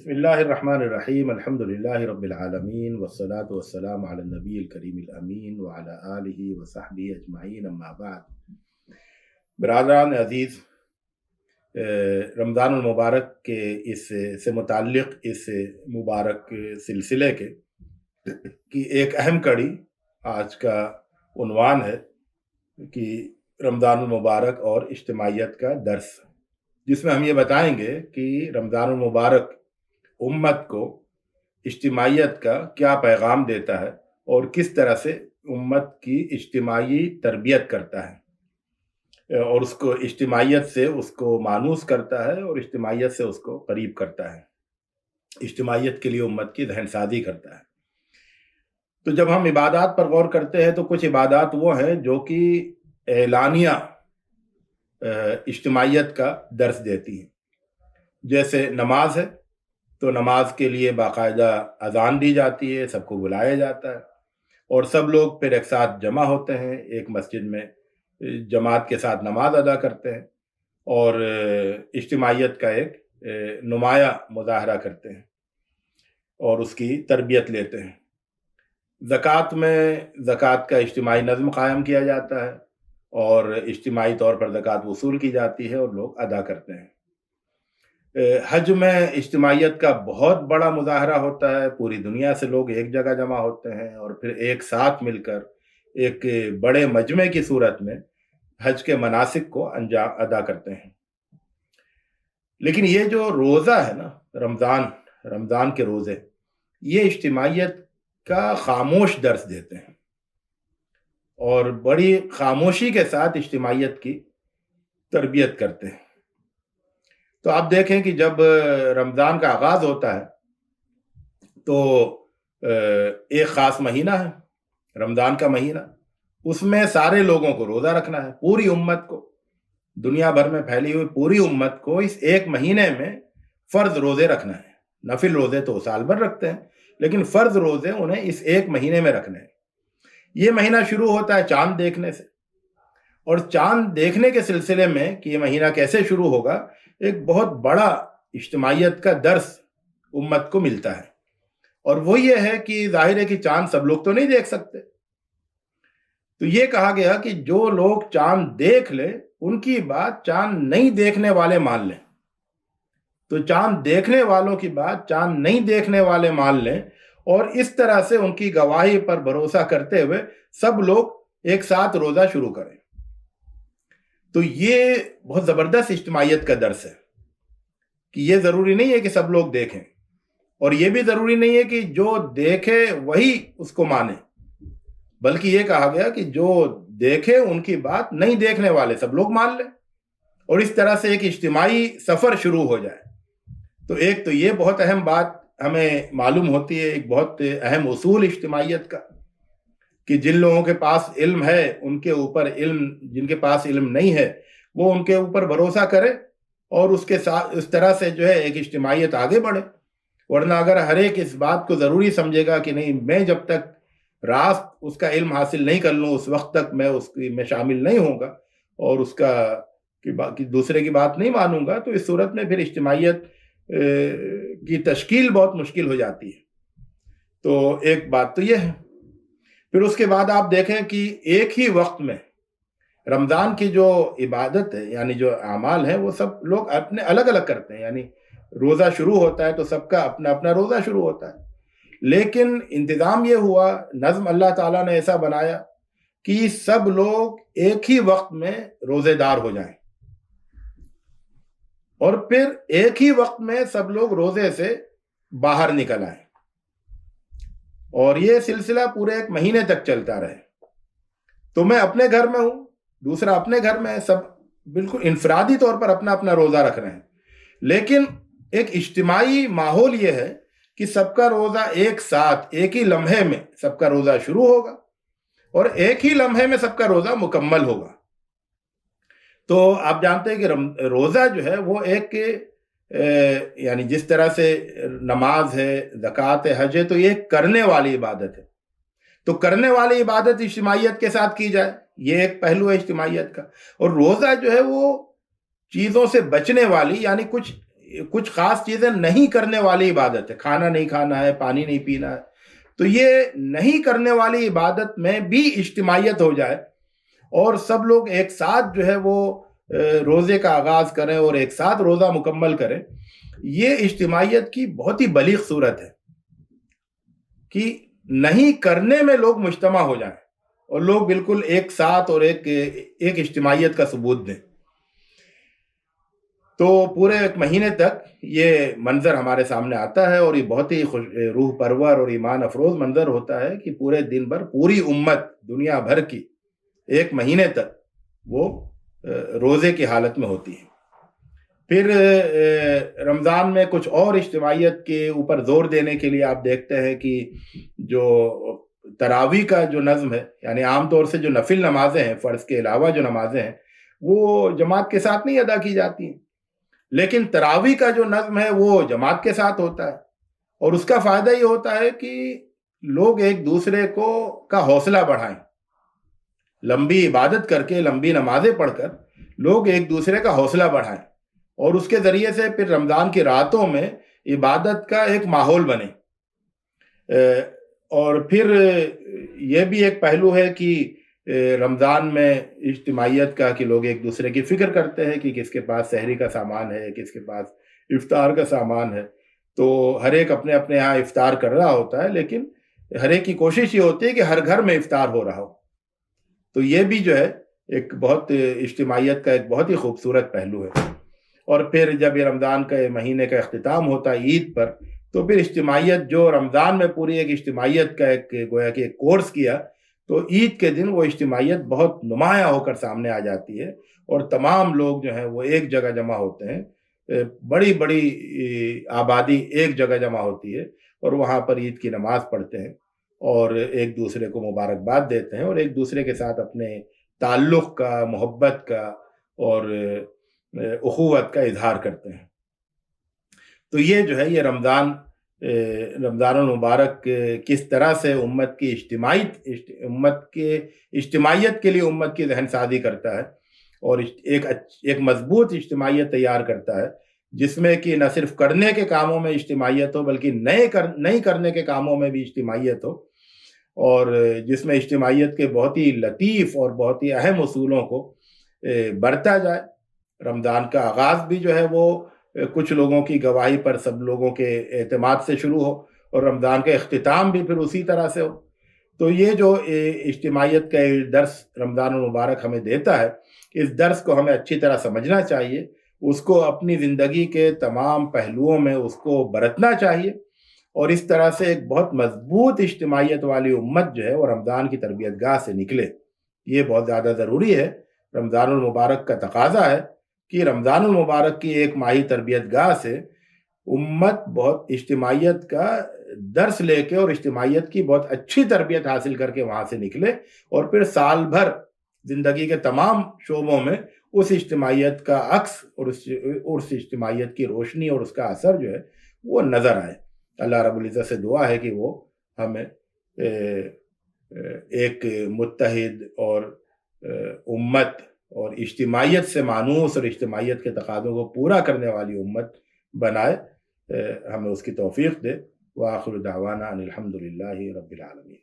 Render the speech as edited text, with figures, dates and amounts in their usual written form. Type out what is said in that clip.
بسم اللہ الرحمن الرحیم الحمد للہ رب العالمین والصلاة والسلام علی النبی الکریم الامین وعلی آلہ وصحبہ اجمعین اما بعد۔ برادران عزیز، رمضان المبارک کے اس سے متعلق اس مبارک سلسلے کے کی ایک اہم کڑی آج کا عنوان ہے کہ رمضان المبارک اور اجتماعیت کا درس، جس میں ہم یہ بتائیں گے کہ رمضان المبارک امت کو اجتماعیت کا کیا پیغام دیتا ہے اور کس طرح سے امت کی اجتماعی تربیت کرتا ہے اور اس کو اجتماعیت سے اس کو مانوس کرتا ہے اور اجتماعیت سے اس کو قریب کرتا ہے، اجتماعیت کے لیے امت کی ذہن سازی کرتا ہے۔ تو جب ہم عبادات پر غور کرتے ہیں تو کچھ عبادات وہ ہیں جو کہ اعلانیہ اجتماعیت کا درس دیتی ہیں، جیسے نماز ہے تو نماز کے لیے باقاعدہ اذان دی جاتی ہے، سب کو بلایا جاتا ہے اور سب لوگ پھر ایک ساتھ جمع ہوتے ہیں، ایک مسجد میں جماعت کے ساتھ نماز ادا کرتے ہیں اور اجتماعیت کا ایک نمایاں مظاہرہ کرتے ہیں اور اس کی تربیت لیتے ہیں۔ زکوٰۃ میں زکوٰۃ کا اجتماعی نظم قائم کیا جاتا ہے اور اجتماعی طور پر زکوٰۃ وصول کی جاتی ہے اور لوگ ادا کرتے ہیں۔ حج میں اجتماعیت کا بہت بڑا مظاہرہ ہوتا ہے، پوری دنیا سے لوگ ایک جگہ جمع ہوتے ہیں اور پھر ایک ساتھ مل کر ایک بڑے مجمع کی صورت میں حج کے مناسک کو انجام ادا کرتے ہیں۔ لیکن یہ جو روزہ ہے نا، رمضان کے روزے، یہ اجتماعیت کا خاموش درس دیتے ہیں اور بڑی خاموشی کے ساتھ اجتماعیت کی تربیت کرتے ہیں۔ تو آپ دیکھیں کہ جب رمضان کا آغاز ہوتا ہے تو ایک خاص مہینہ ہے رمضان کا مہینہ، اس میں سارے لوگوں کو روزہ رکھنا ہے، پوری امت کو، دنیا بھر میں پھیلی ہوئی پوری امت کو اس ایک مہینے میں فرض روزے رکھنا ہے۔ نفل روزے تو سال بھر رکھتے ہیں، لیکن فرض روزے انہیں اس ایک مہینے میں رکھنے ہیں۔ یہ مہینہ شروع ہوتا ہے چاند دیکھنے سے، اور چاند دیکھنے کے سلسلے میں کہ یہ مہینہ کیسے شروع ہوگا، ایک بہت بڑا اجتماعیت کا درس امت کو ملتا ہے، اور وہ یہ ہے کہ ظاہر ہے کہ چاند سب لوگ تو نہیں دیکھ سکتے، تو یہ کہا گیا کہ جو لوگ چاند دیکھ لیں ان کی بات چاند نہیں دیکھنے والے مان لیں، تو چاند دیکھنے والوں کی بات چاند نہیں دیکھنے والے مان لیں، اور اس طرح سے ان کی گواہی پر بھروسہ کرتے ہوئے سب لوگ ایک ساتھ روزہ شروع کریں۔ تو یہ بہت زبردست اجتماعیت کا درس ہے کہ یہ ضروری نہیں ہے کہ سب لوگ دیکھیں، اور یہ بھی ضروری نہیں ہے کہ جو دیکھے وہی اس کو مانے، بلکہ یہ کہا گیا کہ جو دیکھے ان کی بات نہیں دیکھنے والے سب لوگ مان لیں، اور اس طرح سے ایک اجتماعی سفر شروع ہو جائے۔ تو ایک تو یہ بہت اہم بات ہمیں معلوم ہوتی ہے، ایک بہت اہم اصول اجتماعیت کا، کہ جن لوگوں کے پاس علم ہے ان کے اوپر علم، جن کے پاس علم نہیں ہے وہ ان کے اوپر بھروسہ کرے اور اس کے ساتھ اس طرح سے جو ہے ایک اجتماعیت آگے بڑھے۔ ورنہ اگر ہر ایک اس بات کو ضروری سمجھے گا کہ نہیں، میں جب تک راست اس کا علم حاصل نہیں کر لوں اس وقت تک میں شامل نہیں ہوں گا اور اس کا دوسرے کی بات نہیں مانوں گا، تو اس صورت میں پھر اجتماعیت کی تشکیل بہت مشکل ہو جاتی ہے۔ تو ایک بات تو یہ ہے۔ پھر اس کے بعد آپ دیکھیں کہ ایک ہی وقت میں رمضان کی جو عبادت ہے، یعنی جو اعمال ہیں، وہ سب لوگ اپنے الگ الگ کرتے ہیں، یعنی روزہ شروع ہوتا ہے تو سب کا اپنا اپنا روزہ شروع ہوتا ہے، لیکن انتظام یہ ہوا، نظم اللہ تعالیٰ نے ایسا بنایا کہ سب لوگ ایک ہی وقت میں روزے دار ہو جائیں، اور پھر ایک ہی وقت میں سب لوگ روزے سے باہر نکل آئیں، اور یہ سلسلہ پورے ایک مہینے تک چلتا رہے۔ تو میں اپنے گھر میں ہوں، دوسرا اپنے گھر میں ہے، سب بالکل انفرادی طور پر اپنا اپنا روزہ رکھ رہے ہیں، لیکن ایک اجتماعی ماحول یہ ہے کہ سب کا روزہ ایک ساتھ ایک ہی لمحے میں سب کا روزہ شروع ہوگا اور ایک ہی لمحے میں سب کا روزہ مکمل ہوگا۔ تو آپ جانتے ہیں کہ روزہ جو ہے وہ ایک یعنی جس طرح سے نماز ہے، زکوٰۃ ہے، حج ہے، تو یہ کرنے والی عبادت ہے، تو کرنے والی عبادت اجتماعیت کے ساتھ کی جائے، یہ ایک پہلو ہے اجتماعیت کا۔ اور روزہ جو ہے وہ چیزوں سے بچنے والی، یعنی کچھ کچھ خاص چیزیں نہیں کرنے والی عبادت ہے، کھانا نہیں کھانا ہے، پانی نہیں پینا ہے، تو یہ نہیں کرنے والی عبادت میں بھی اجتماعیت ہو جائے اور سب لوگ ایک ساتھ جو ہے وہ روزے کا آغاز کریں اور ایک ساتھ روزہ مکمل کریں، یہ اجتماعیت کی بہت ہی بلیغ صورت ہے کہ نہیں کرنے میں لوگ مجتمع ہو جائیں اور لوگ بالکل ایک ساتھ اور ایک اجتماعیت کا ثبوت دیں۔ تو پورے ایک مہینے تک یہ منظر ہمارے سامنے آتا ہے اور یہ بہت ہی روح پرور اور ایمان افروز منظر ہوتا ہے کہ پورے دن بھر پوری امت دنیا بھر کی ایک مہینے تک وہ روزے کی حالت میں ہوتی ہے۔ پھر رمضان میں کچھ اور اجتماعیت کے اوپر زور دینے کے لیے آپ دیکھتے ہیں کہ جو تراویح کا جو نظم ہے، یعنی عام طور سے جو نفل نمازیں ہیں، فرض کے علاوہ جو نمازیں ہیں وہ جماعت کے ساتھ نہیں ادا کی جاتی ہیں، لیکن تراویح کا جو نظم ہے وہ جماعت کے ساتھ ہوتا ہے، اور اس کا فائدہ یہ ہوتا ہے کہ لوگ ایک دوسرے کا حوصلہ بڑھائیں، لمبی عبادت کر کے، لمبی نمازیں پڑھ کر لوگ ایک دوسرے کا حوصلہ بڑھائیں اور اس کے ذریعے سے پھر رمضان کی راتوں میں عبادت کا ایک ماحول بنے۔ اور پھر یہ بھی ایک پہلو ہے کہ رمضان میں اجتماعیت کا کہ لوگ ایک دوسرے کی فکر کرتے ہیں کہ کس کے پاس سحری کا سامان ہے، کس کے پاس افطار کا سامان ہے، تو ہر ایک اپنے اپنے یہاں افطار کر رہا ہوتا ہے، لیکن ہر ایک کی کوشش یہ ہوتی ہے کہ ہر گھر میں افطار ہو رہا ہو۔ تو یہ بھی جو ہے ایک بہت اجتماعیت کا ایک بہت ہی خوبصورت پہلو ہے۔ اور پھر جب یہ رمضان کے مہینے کا اختتام ہوتا ہے عید پر، تو پھر اجتماعیت جو رمضان میں پوری ایک اجتماعیت کا ایک گویا کہ ایک کورس کیا، تو عید کے دن وہ اجتماعیت بہت نمایاں ہو کر سامنے آ جاتی ہے اور تمام لوگ جو ہیں وہ ایک جگہ جمع ہوتے ہیں، بڑی بڑی آبادی ایک جگہ جمع ہوتی ہے اور وہاں پر عید کی نماز پڑھتے ہیں اور ایک دوسرے کو مبارکباد دیتے ہیں اور ایک دوسرے کے ساتھ اپنے تعلق کا، محبت کا اور اخوت کا اظہار کرتے ہیں۔ تو یہ جو ہے یہ رمضان المبارک کس طرح سے امت کی اجتماعیت کے لیے امت کی ذہن سازی کرتا ہے اور ایک مضبوط اجتماعیت تیار کرتا ہے، جس میں کہ نہ صرف کرنے کے کاموں میں اجتماعیت ہو بلکہ نہیں کرنے کے کاموں میں بھی اجتماعیت ہو، اور جس میں اجتماعیت کے بہت ہی لطیف اور بہت ہی اہم اصولوں کو برتا جائے۔ رمضان کا آغاز بھی جو ہے وہ کچھ لوگوں کی گواہی پر سب لوگوں کے اعتماد سے شروع ہو اور رمضان کا اختتام بھی پھر اسی طرح سے ہو۔ تو یہ جو اجتماعیت کا درس رمضان المبارک ہمیں دیتا ہے، اس درس کو ہمیں اچھی طرح سمجھنا چاہیے، اس کو اپنی زندگی کے تمام پہلوؤں میں اس کو برتنا چاہیے، اور اس طرح سے ایک بہت مضبوط اجتماعیت والی امت جو ہے وہ رمضان کی تربیت گاہ سے نکلے۔ یہ بہت زیادہ ضروری ہے، رمضان المبارک کا تقاضا ہے کہ رمضان المبارک کی ایک ماہی تربیت گاہ سے امت بہت اجتماعیت کا درس لے کے اور اجتماعیت کی بہت اچھی تربیت حاصل کر کے وہاں سے نکلے، اور پھر سال بھر زندگی کے تمام شعبوں میں اس اجتماعیت کا عکس اور اس اجتماعیت کی روشنی اور اس کا اثر جو ہے وہ نظر آئے۔ اللہ رب العزت سے دعا ہے کہ وہ ہمیں ایک متحد اور امت اور اجتماعیت سے مانوس اور اجتماعیت کے تقاضوں کو پورا کرنے والی امت بنائے، ہمیں اس کی توفیق دے۔ وآخر دعوانا ان الحمد للہ رب العالمین۔